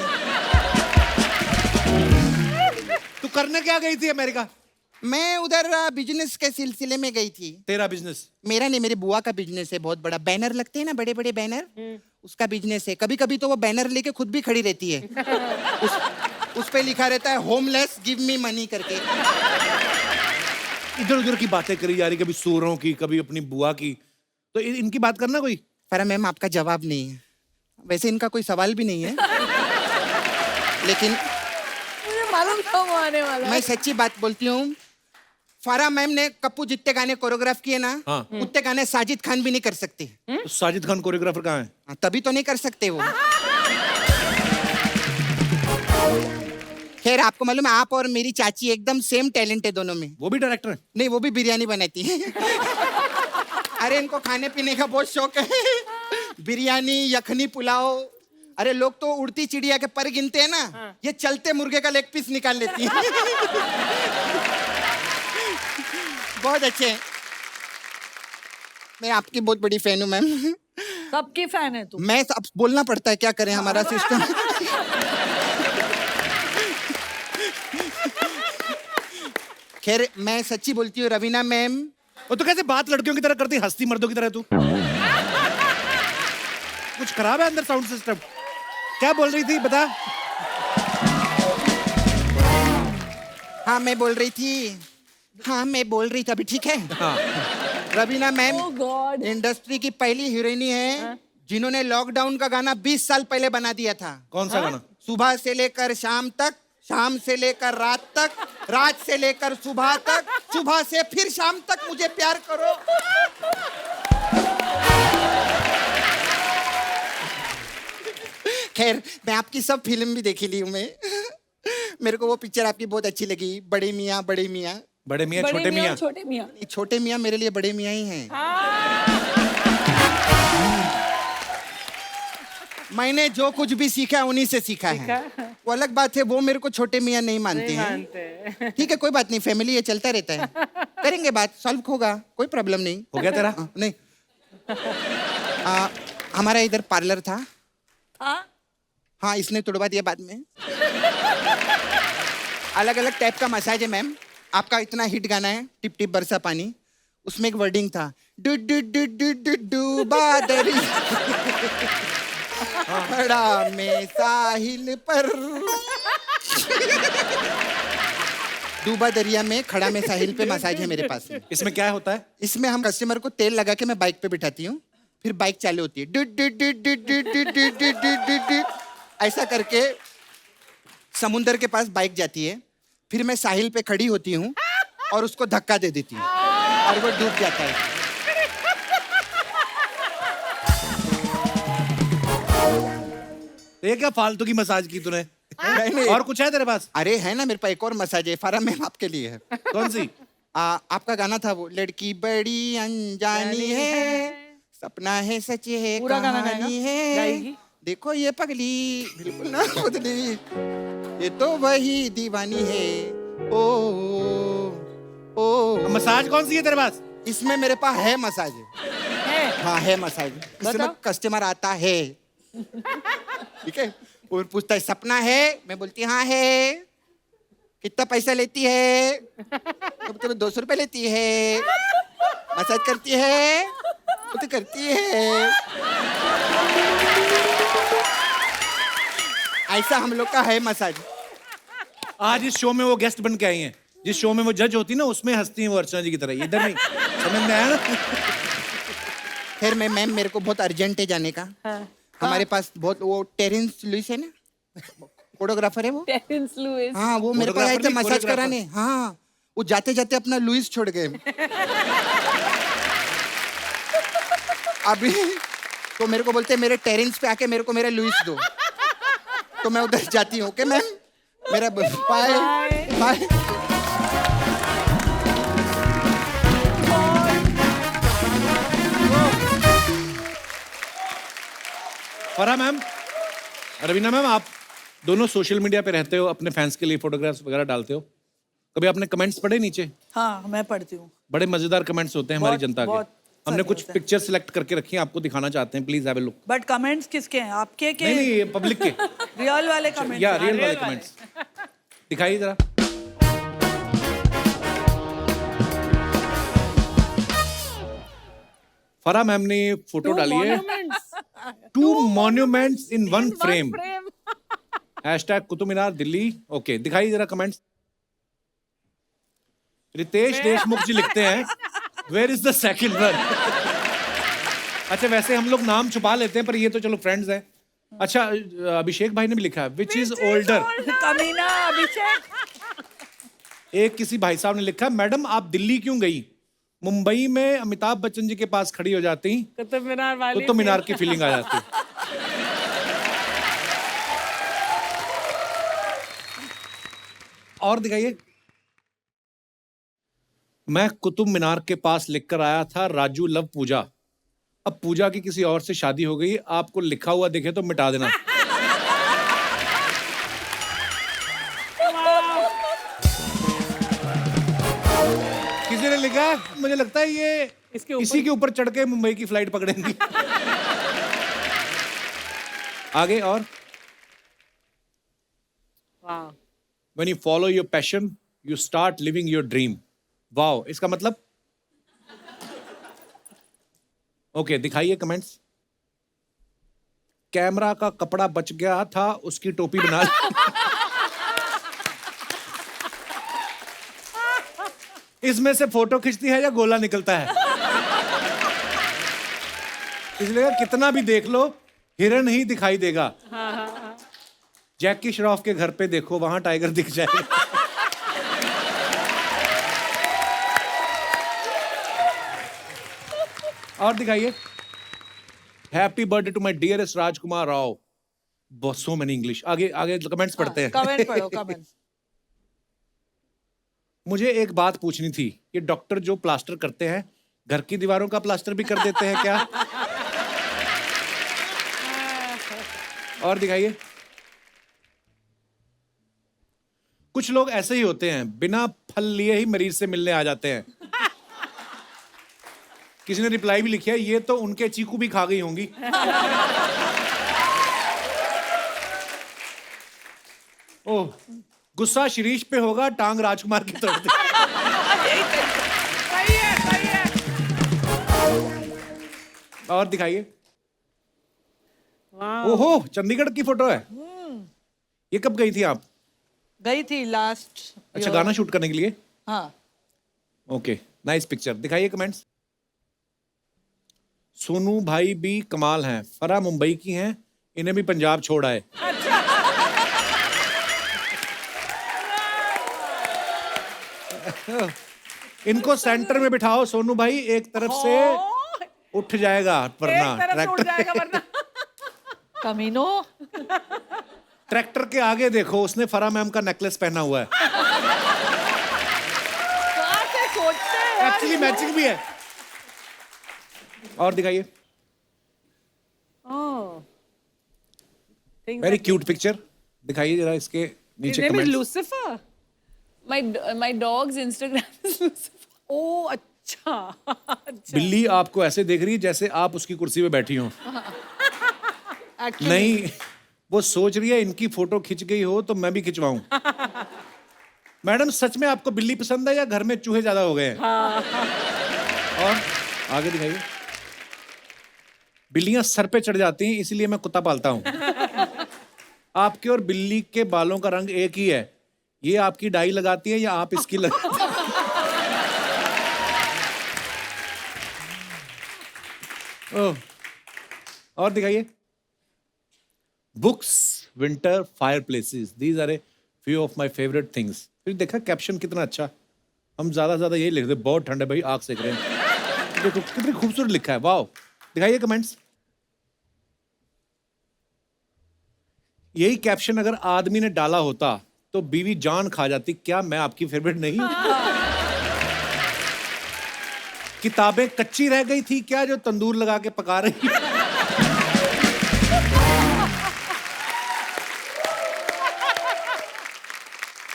तू करने क्या गई थी अमेरिका? मैं उधर बिजनेस के सिलसिले में गई थी। तेरा बिजनेस? मेरा नहीं, मेरे बुआ का बिजनेस है, बहुत बड़ा। बैनर लगते हैं ना, बड़े बड़े बैनर, उसका बिजनेस है। कभी कभी तो वो बैनर लेके खुद भी खड़ी रहती है। उस पे लिखा रहता है, होमलेस गिव मी मनी करके। इधर उधर की बातें करी जा रही, कभी सूरों की, कभी अपनी बुआ की। तो इनकी बात करना कोई। पर मैम, आपका जवाब नहीं है। वैसे इनका कोई सवाल भी नहीं है, लेकिन मुझे मालूम था वो आने वाला है। मैं सच्ची बात बोलती हूँ। फारा मैम ने कप्पू जितने गाने कोरियोग्राफ किए ना, हाँ। उतने गाने साजिद खान भी नहीं कर सकते। तो साजिद खान कोरियोग्राफर कहाँ है? हाँ, तभी तो नहीं कर सकते वो। खैर, आपको मालूम है, आप और मेरी चाची एकदम सेम टैलेंट है दोनों में। वो भी डायरेक्टर है? नहीं, वो भी बिरयानी बनाती है। अरे इनको खाने पीने का बहुत शौक है। बिरयानी, यखनी, पुलाव। अरे लोग तो उड़ती चिड़िया के पर गिनते हैं ना, ये चलते मुर्गे का लेग पीस निकाल लेती है। बहुत अच्छे हैं। मैं आपकी बहुत बड़ी फैन हूँ मैम। सबकी फैन है तू। मैं अब बोलना पड़ता है, क्या करें, हमारा सिस्टम। खैर, मैं सच्ची बोलती हूँ रवीना मैम। और तो कैसे बात लड़कियों की तरह करती, हंसती मर्दों की तरह तू? कुछ खराब है अंदर साउंड सिस्टम? क्या बोल रही थी, बता। हाँ, मैं बोल रही थी। अभी ठीक है? हाँ। Raveena ma'am Oh God. Industry की पहली हीरोइनी है जिन्होंने लॉकडाउन का गाना 20 साल पहले बना दिया था। कौन सा गाना? सुबह से लेकर शाम तक, शाम से लेकर रात तक, रात से लेकर सुबह तक, सुबह से फिर शाम तक मुझे प्यार करो। खैर, मैं आपकी सब फिल्म भी देखी ली हूँ मैं। मेरे को वो पिक्चर आपकी बहुत अच्छी लगी, बड़े मियाँ बड़े मियाँ। बड़े मियाँ बड़े छोटे मियाँ? छोटे मियाँ। छोटे मियाँ मेरे लिए बड़े मियाँ ही हैं। मैंने जो कुछ भी सीखा उन्हीं से सीखा है। वो अलग बात है, वो मेरे को छोटे मियाँ नहीं मानते हैं। ठीक है, कोई बात नहीं, फैमिली ये चलता रहता है। करेंगे बात, सॉल्व होगा, कोई प्रॉब्लम नहीं। हो गया तेरा? नहीं। हमारा इधर पार्लर था। हाँ, इसने तोड़वा दिया बाद में। अलग अलग टाइप का मसाज है मैम। आपका इतना हिट गाना है, टिप टिप बरसा पानी, उसमें एक वर्डिंग था, डू डू डू डू डू डू बादरी खड़ा मैं साहिल पर। डूबा दरिया में खड़ा में साहिल पे मसाज है मेरे पास में। इसमें क्या होता है? इसमें हम कस्टमर को तेल लगा के मैं बाइक पे बिठाती हूँ, फिर बाइक चालू होती है, डिट डिट डिट डिट डिट डिट डिट डिट डिट डिट डिट। ऐसा करके समुंदर के पास बाइक जाती है, फिर मैं साहिल पे खड़ी होती हूँ और उसको धक्का दे देती हूँ और वो डूब जाता है। ये क्या फालतू की मसाज की तूने? नहीं। और कुछ है तेरे पास? अरे है ना मेरे पास एक और मसाज है, फारा मैम आपके लिए है। कौन सी? आपका गाना था वो, लड़की बड़ी अनजानी है, सपना है सच है पूरा गाना कहानी गाएगा? है, गाएगी? देखो ये पगली बिल्कुल ना बदली, ये तो वही दीवानी है। ओ ओ मसाज कौन सी है तेरे पास? इसमें मेरे पास है मसाज। हाँ है मसाज, इसमें बताओ। कस्टमर आता है, ठीक है, और पूछता है सपना है, मैं बोलती हाँ है, कितना पैसा लेती है, कभी 200 रुपए लेती है, मसाज करती है, तो करती है। ऐसा हम लोग का है मसाज। आज इस शो में वो गेस्ट बन के आई हैं, जिस शो में वो जज होती ना उसमें हंसती हैं वो अर्चना जी की तरह। इधर नहीं, समझ में आया ना? फिर मैम मेरे को बहुत अर्जेंट है जाने का। हमारे पास बहुत वो टेरेंस लुइस है ना, फोटोग्राफर है वो। टेरेंस लुइस। हाँ वो मेरे को आए फोटोग्राफर थे नहीं, मसाज कोरियोग्राफर। कराने। हाँ वो जाते जाते अपना लुइस छोड़ गए। अभी तो मेरे को बोलते मेरे टेरेंस पे आके मेरे को मेरा लुइस दो, तो मैं उधर जाती हूँ। ओके मैम, मेरा बाय बाय। फरा मैम, रवीना मैम, आप दोनों सोशल मीडिया पे रहते हो, अपने फैंस के लिए फोटोग्राफ्स वगैरह डालते हो, कभी आपने कमेंट्स पढ़े नीचे? हाँ मैं पढ़ती हूँ। बड़े मजेदार कमेंट्स होते हैं हमारी बहुत- जनता के। बहुत हमने सारे कुछ होते हैं। पिक्चर सिलेक्ट करके रखी हैं, आपको दिखाना चाहते हैं, please have a look. But comments किसके हैं, आपके के? नहीं नहीं, ये पब्लिक के। रियल वाले कमेंट्स? या रियल वाले कमेंट्स दिखाइए जरा। फरा मैम ने फोटो डाली है, 2 monuments in 1 frame, hashtag Qutub Minar Delhi. Okay दिखाइए जरा कमेंट्स। रितेश देशमुख जी लिखते हैं, where is the second one? अच्छा वैसे हम लोग नाम छुपा लेते हैं, पर ये तो चलो फ्रेंड्स हैं। अच्छा अभिषेक भाई ने भी लिखा है, विच इज ओल्डर? कमीना अभिषेक। एक किसी भाई साहब ने लिखा, मैडम आप दिल्ली क्यों गई? मुंबई में अमिताभ बच्चन जी के पास खड़ी हो जाती कुतुब मीनार वाली कुतुब मीनार की फीलिंग आ जाती। और दिखाइए। मैं कुतुब मीनार के पास लिखकर आया था, राजू लव पूजा। अब पूजा की किसी और से शादी हो गई, आपको लिखा हुआ दिखे तो मिटा देना। किसी ने लिखा है, मुझे लगता है ये इसी के ऊपर चढ़ के मुंबई की फ्लाइट पकड़ेंगी। आगे और वाह when you follow your passion you start living your dream। Wow, इसका मतलब? ओके दिखाइए कमेंट्स। कैमरा का कपड़ा बच गया था, उसकी टोपी बना ली। इसमें से फोटो खींचती है या गोला निकलता है? इसलिए कितना भी देख लो हिरन ही दिखाई देगा। जैकी श्रॉफ के घर पे देखो, वहां टाइगर दिख जाएगा। और दिखाइए। Happy birthday to my dearest Rajkumar Rao. बहुत सो मेनी इंग्लिश। आगे आगे कमेंट्स पढ़ते हैं। कमेंट पढ़ो कमेंट। मुझे एक बात पूछनी थी, ये डॉक्टर जो प्लास्टर करते हैं, घर की दीवारों का प्लास्टर भी कर देते हैं क्या? और दिखाइए। कुछ लोग ऐसे ही होते हैं, बिना फल लिए ही मरीज से मिलने आ जाते हैं। किसी ने रिप्लाई भी लिखा है, ये तो उनके चीकू भी खा गई होंगी। ओह, गुस्सा शिरीष पे होगा, टांग राजकुमार की तोड़ दे। सही है सही है। और दिखाइए। वाह ओहो, चंडीगढ़ की फोटो है। ये कब गई थी आप? गई थी लास्ट। अच्छा, गाना शूट करने के लिए? हाँ। Okay, nice picture. दिखाइए कमेंट्स। सोनू भाई भी कमाल हैं, फरा मुंबई की हैं, इन्हें भी पंजाब छोड़ आए। इनको सेंटर में बिठाओ सोनू भाई, एक तरफ से उठ जाएगा वरना एक तरफ से उड़ जाएगा वरना। कमीनो। ट्रैक्टर के आगे देखो, उसने फरा मैम का नेकलेस पहना हुआ है। कहाँ से सोचते हैं यार? एक्चुअली मैचिंग भी है। और दिखाइए। Very cute picture. दिखाइए जरा इसके नीचे comments. Lucifer. My dog's Instagram is Lucifer. ओ अच्छा। बिल्ली आपको ऐसे देख रही है जैसे आप उसकी कुर्सी पे बैठी हो। नहीं, वो सोच रही है इनकी फोटो खिंच गई हो तो मैं भी खिंचवाऊं। मैडम, सच में आपको बिल्ली पसंद है या घर में चूहे ज्यादा हो गए हैं? और आगे दिखाइए। बिल्लियां सर पे चढ़ जाती हैं, इसलिए मैं कुत्ता पालता हूं। आपके और बिल्ली के बालों का रंग एक ही है। ये आपकी डाई लगाती है या आप इसकी लगाती हैं? ओह, और दिखाइए। Books, winter, fireplaces, these are a few of my favourite things. फिर देखा कैप्शन कितना अच्छा। हम ज्यादा यही लिखते, बहुत ठंड है भाई, आग सेक रहे हैं। देखो कितनी खूबसूरत लिखा है, वाह। दिखाइए कमेंट्स। यही कैप्शन अगर आदमी ने डाला होता तो बीवी जान खा जाती। क्या मैं आपकी फेवरेट नहीं? किताबें कच्ची रह गई थी क्या जो तंदूर लगा के पका रही?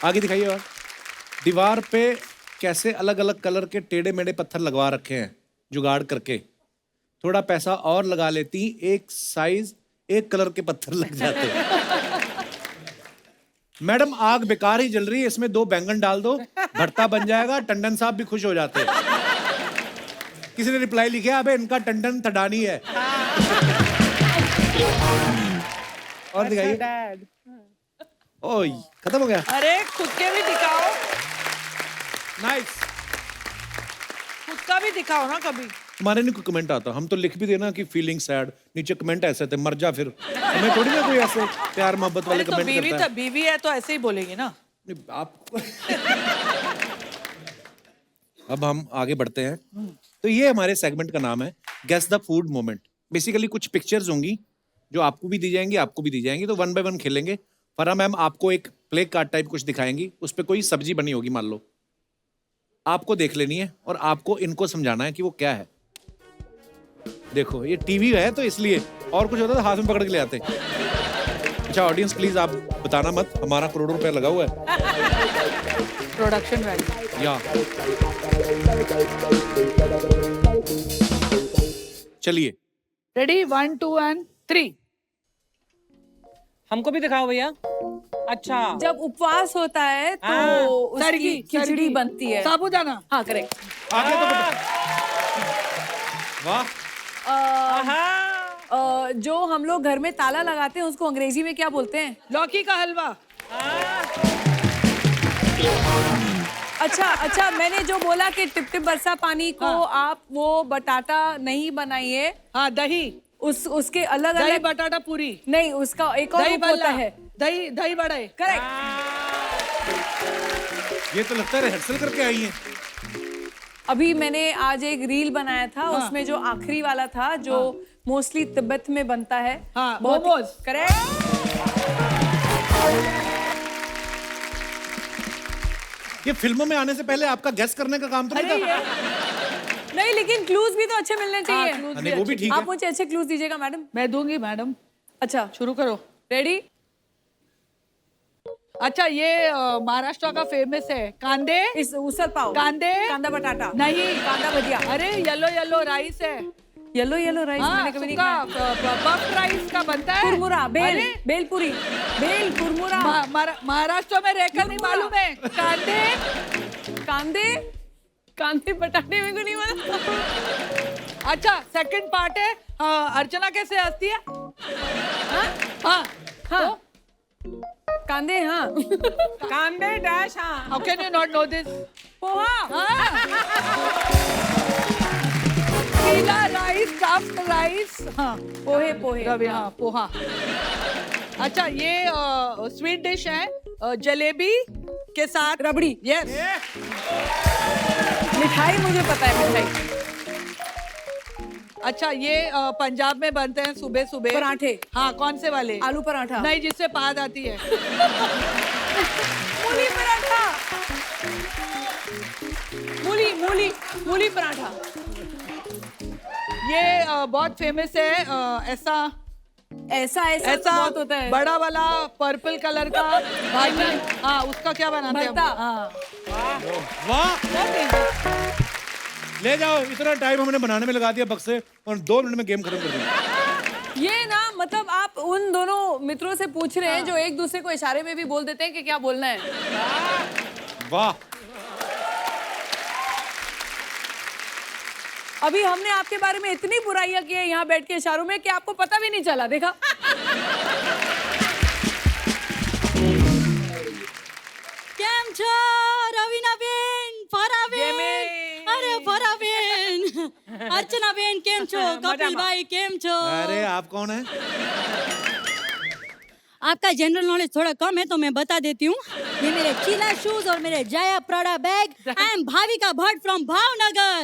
आगे दिखाइए। और दीवार पे कैसे अलग अलग कलर के टेढ़े मेढ़े पत्थर लगवा रखे हैं जुगाड़ करके। थोड़ा पैसा और लगा लेती, एक साइज एक कलर के पत्थर लग जाते। मैडम, आग बेकार ही जल रही है, इसमें 2 बैंगन डाल दो, भरता बन जाएगा, टंडन साहब भी खुश हो जाते हैं। किसी ने रिप्लाई लिखा, अबे इनका टंडन थडानी है। और दिखाइए। ओह, खत्म हो गया। अरे खुद के भी दिखाओ, नाइस। खुद का भी दिखाओ ना कभी। हमारे नहीं कोई कमेंट आता, हम तो लिख भी देना कि फीलिंग सैड, नीचे कमेंट ऐसे थे, मर जा फिर। हमें थोड़ी ना कोई ऐसे प्यार मोहब्बत वाले तो कमेंट बीवी करता है। बीवी है तो ऐसे ही बोलेगी ना। नहीं, आप अब हम आगे बढ़ते हैं। तो ये हमारे सेगमेंट का नाम है guess the food moment. Basically कुछ पिक्चर्स होंगी जो आपको भी दी जाएंगी, आपको भी दी जाएंगी, तो 1 बाय 1 खेलेंगे। फरा मैम आपको एक प्ले कार्ड टाइप कुछ दिखाएंगी, उस पर कोई सब्जी बनी होगी मान लो, आपको देख लेनी है और आपको इनको समझाना है कि वो क्या है। देखो ये टीवी है तो इसलिए, और कुछ होता तो हाथ में पकड़ के ले आते। अच्छा ऑडियंस प्लीज आप बताना मत, हमारा करोड़ों रुपया लगा हुआ है। Production value. या चलिए रेडी, 1 2 एंड 3। हमको भी दिखाओ भैया। अच्छा, जब उपवास होता है तो हाँ, उसकी खिचड़ी बनती है। साबूदाना। हाँ, करेक्ट। आगे तो वाह। जो हम लोग घर में ताला लगाते हैं उसको अंग्रेजी में क्या बोलते हैं? लौकी का हलवा। अच्छा, मैंने जो बोला कि टिप टिप बरसा पानी को आप वो बटाटा नहीं बनाइए। हाँ, दही। उसके अलग दही अलग बटाटा पूरी। नहीं, उसका एक और दही रूप होता बल्ला है। दही दही बड़े। करेक्ट। ये तो लगता है रिहर्सल करके आई है। अभी मैंने आज एक रील बनाया था, उसमें जो आखिरी वाला था जो मोस्टली तिब्बत में बनता है। हाँ, बहुत मोमोज। करेक्ट। ये फिल्मों में आने से पहले आपका गेस करने का काम तो नहीं था? नहीं, लेकिन क्लूज भी तो अच्छे मिलने चाहिए। clues नहीं, वो भी ठीक है। आप मुझे अच्छे क्लूज दीजिएगा मैडम। मैं दूंगी मैडम। अच्छा, शुरू करो। रेडी? अच्छा, ये महाराष्ट्र का फेमस है। कांदे। इस उसल पाव, कांदे। कांदा बटाटा, नहीं, कांदा भजिया। अरे येलो येलो राइस है। येलो राइस हाँ, मैंने कभी नहीं खाया। बफ राइस का बनता है। कुरमुरा, बेल, अरे, बेलपुरी, बेल कुरमुरा। महाराष्ट्र में रहकर नहीं मालूम है। कांदे। कांदे बटाटे मेरे को नहीं मालूम। अच्छा, सेकंड पार्ट है। अर्चना कैसे हंसती है? हाँ, हाँ। तो कांदे हाँ कांदे डैश हाँ How can you not know this? Poha पीला राइस, स्टफ्ड राइस, हाँ पोहे पोहे रवि, हाँ पोहा। अच्छा ये स्वीट डिश है जलेबी के साथ रबड़ी यस मिठाई मुझे पता है मिठाई अच्छा ये पंजाब में बनते हैं सुबह सुबह पराठे हाँ कौन से वाले आलू पराठा नहीं जिससे पाद आती है मूली पराठा मूली मूली मूली पराठा ये बहुत फेमस है ऐसा ऐसा ऐसा तो बहुत होता है बड़ा वाला पर्पल कलर का भाजी हाँ उसका क्या बनाते हैं भरता हाँ वाह ले जाओ इतना टाइम हमने बनाने में लगा दिया बक्से और 2 मिनट में गेम खत्म कर दी ये ना मतलब आप उन दोनों मित्रों से पूछ रहे हैं जो एक दूसरे को इशारे में भी बोल देते हैं कि क्या बोलना है वाह अभी हमने आपके बारे में इतनी बुराइयां की है यहाँ बैठ के इशारों में कि आपको पता भी नहीं चला देखा કેમ છો રવિનાબેન ફરાબેન અરે ફરાબેન અર્ચનાબેન કેમ છો કપિલભાઈ કેમ છો अरे आप कौन है आपका जनरल नॉलेज थोड़ा कम है तो मैं बता देती हूँ ये मेरे चीला शूज और मेरे जाया Prada bag I am Bhavika Bhatt from Bhavnagar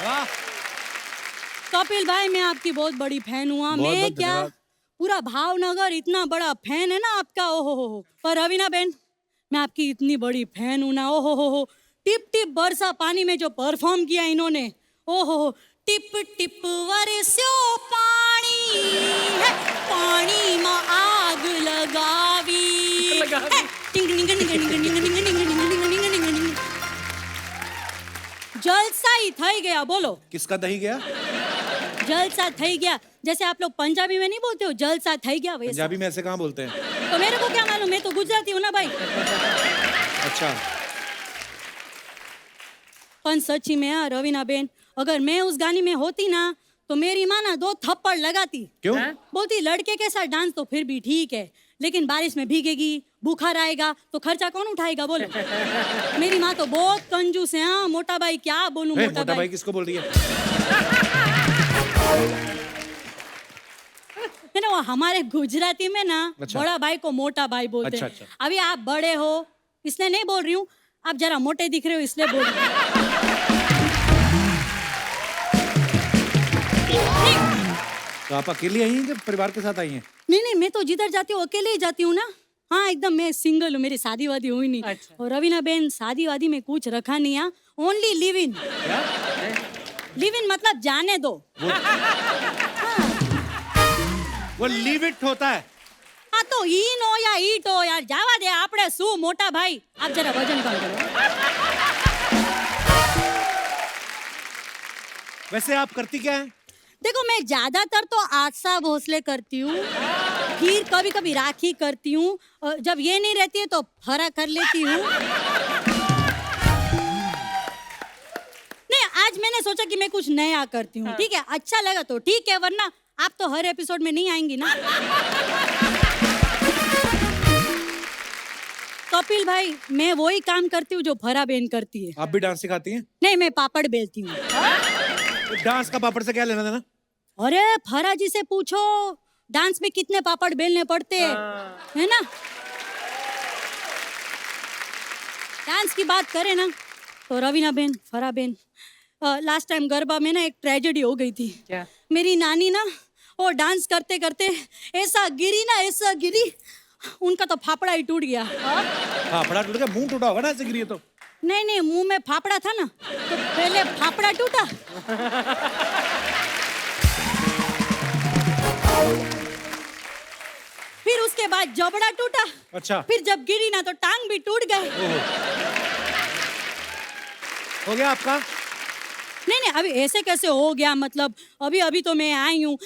वाह कपिल भाई मैं आपकी बहुत बड़ी फैन हुआ बहुत मैं बहुत क्या धन्यवाद। पूरा भावनगर इतना बड़ा फैन है ना आपका ओहो हो पर रवीना बेन मैं आपकी इतनी बड़ी फैन हूँ ना ओहो हो टिप टिप बरसा पानी में जो परफॉर्म किया इन्होंने ओहो हो टिप टिप वरस्यो पानी है पानी में आग लगावी है। टिंग टिंग टिंग टिंग टिंग टिंग टिंग टिंग टिंग टिंग टिंग टिंग टिंग टिंग। जलसा ही થઈ ગયા बोलो किसका दही गया जलसा થઈ ગયા जैसे आप लोग पंजाबी में नहीं बोलते हो जलसा થઈ ગયા वैसा पंजाबी में ऐसे कहाँ बोलते हैं तो मेरे को क्या मालूम मैं तो गुजराती हूँ ना भाई अच्छा पर सच्ची में यार रवीना बेन अगर मैं उस गाने में होती ना तो मेरी माँ ना 2 थप्पड़ लगाती क्यों बोलती लड़के के साथ डांस तो फिर भी ठीक है लेकिन बारिश में भीगेगी बुखार आएगा तो खर्चा कौन उठाएगा बोलो मेरी माँ तो बहुत कंजूस है हाँ मोटा भाई क्या बोलूं ए, मोटा भाई किसको बोल रही है है ना वो हमारे गुजराती में ना अच्छा। बड़ा भाई को मोटा भाई बोलते हैं अच्छा। अभी आप बड़े हो इसलिए नहीं बोल रही हूँ आप जरा मोटे दिख रहे हो इसलिए बोल रही हूँ तो आप अकेली आई हैं कि परिवार के साथ आई हैं नहीं मैं तो जिधर जाती हूँ अकेले ही जाती हूँ ना हाँ एकदम मैं सिंगल हूँ मेरी शादी वादी हुई नहीं अच्छा। और रवीना बेन शादी वादी में कुछ रखा नहीं है only live in live in मतलब जाने दो वो लीव इट होता है हाँ तो इन हो या ईट हो यार जावा दे आपड़े शू मोटा भाई आप जरा वजन कम करो वैसे आप करती क्या है देखो मैं ज्यादातर तो आशा भोसले करती हूँ फिर कभी कभी राखी करती हूँ और जब ये नहीं रहती है तो फरा कर लेती हूँ नहीं आज मैंने सोचा कि मैं कुछ नया करती हूँ ठीक है अच्छा लगा तो ठीक है वरना आप तो हर एपिसोड में नहीं आएंगी ना कपिल भाई मैं वही काम करती हूँ जो फरा बेन करती है आप भी डांस सिखाती हैं नहीं मैं पापड़ बेलती हूँ डांस का पापड़ से क्या लेना देना अरे फरा जी से पूछो डांस में कितने पापड़ बेलने पड़ते हैं है ना डांस की बात करें ना तो रवीना बेन फरा बेन लास्ट टाइम गरबा में ना एक ट्रेजेडी हो गई थी क्या? मेरी नानी ना वो डांस करते करते ऐसा गिरी उनका तो फाफड़ा ही टूट गया फाफड़ा टूट गया मुंह टूटा होगा ना ऐसे गिरी है तो नहीं मुंह में फाफड़ा था ना तो पहले फाफड़ा टूटा फिर उसके बाद जबड़ा टूटा अच्छा फिर जब गिरी ना तो टांग भी टूट गए हो गया आपका नहीं अभी ऐसे कैसे हो गया मतलब अभी तो मैं आई हूँ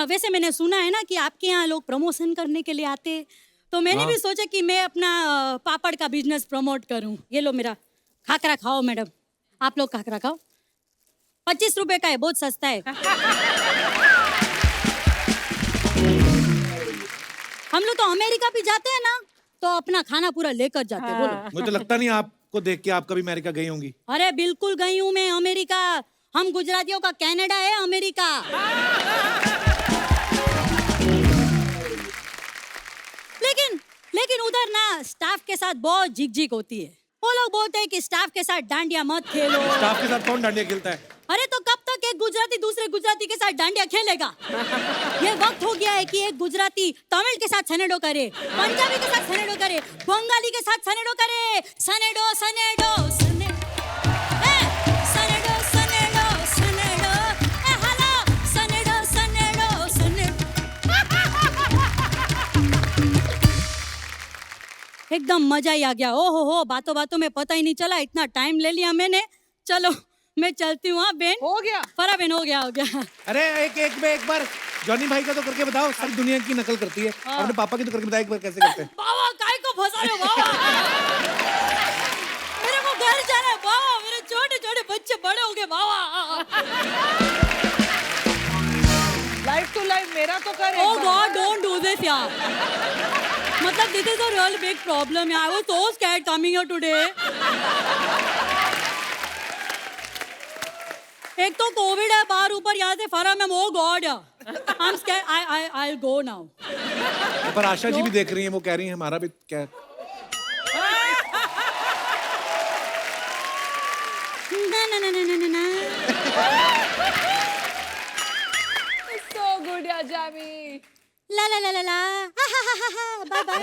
वैसे मैंने सुना है ना कि आपके यहाँ लोग प्रमोशन करने के लिए आते हैं तो मैंने भी सोचा कि मैं अपना पापड़ का बिजनेस प्रमोट करूँ ये लो मेरा खाकरा खाओ मैडम आप लोग खाकरा खाओ 25 रुपए का है बहुत सस्ता है हम लोग तो अमेरिका भी जाते हैं ना तो अपना खाना पूरा लेकर जाते हैं। बोलो। मुझे तो लगता नहीं आपको देख के आप कभी अमेरिका गई होंगी। अरे बिल्कुल गई हूँ मैं अमेरिका। हम गुजरातियों का कनाडा है अमेरिका। लेकिन उधर ना स्टाफ के साथ बहुत झिकझिक होती है। वो लोग बोलते हैं कि स्टाफ के साथ डांडिया मत खेलो। स्टाफ के साथ कौन डांडिया खेलता है? अरे तो कब तक एक गुजराती दूसरे गुजराती के साथ डांडिया खेलेगा? ये वक्त हो गया है कि एक गुजराती तमिल के साथ सनेडो करे, पंजाबी के साथ सनेडो करे, बंगाली के साथ सनेडो करे। सनेडो सनेडो सने ए सनेडो सनेडो सनेडो ए हेलो सनेडो सनेडो सनेडो। एकदम मजा ही आ गया। ओहो हो, बातों बातों में पता ही नहीं चला, इतना टाइम ले लिया मैंने। चलो मैं चलती हूँ। हाँ बहन, हो गया। फरा बहन, हो गया। अरे एक बार जॉनी भाई का तो करके बताओ। सारी दुनिया की नकल करती है। अपने पापा की तो करके बताओ एक बार कैसे करते हैं। बाबा काय को फंसा रहे हो बाबा? मेरे को घर जाना है बाबा। मेरे छोटे छोटे बच्चे बड़े हो गए बाबा। लाइफ टू लाइफ मेरा तो कर। Oh God, don't do this यार। मतलब this is a real big problem यार। I was so scared coming here today। एक तो कोविड है बाहर, ऊपर यहाँ से फरा में। Oh God, I'm scared। I'll go now। पर आशा जी भी देख रही हैं, वो कह रही हैं हमारा भी क्या। ना। So good, Ajami. ला ला ला ला ला। Bye bye.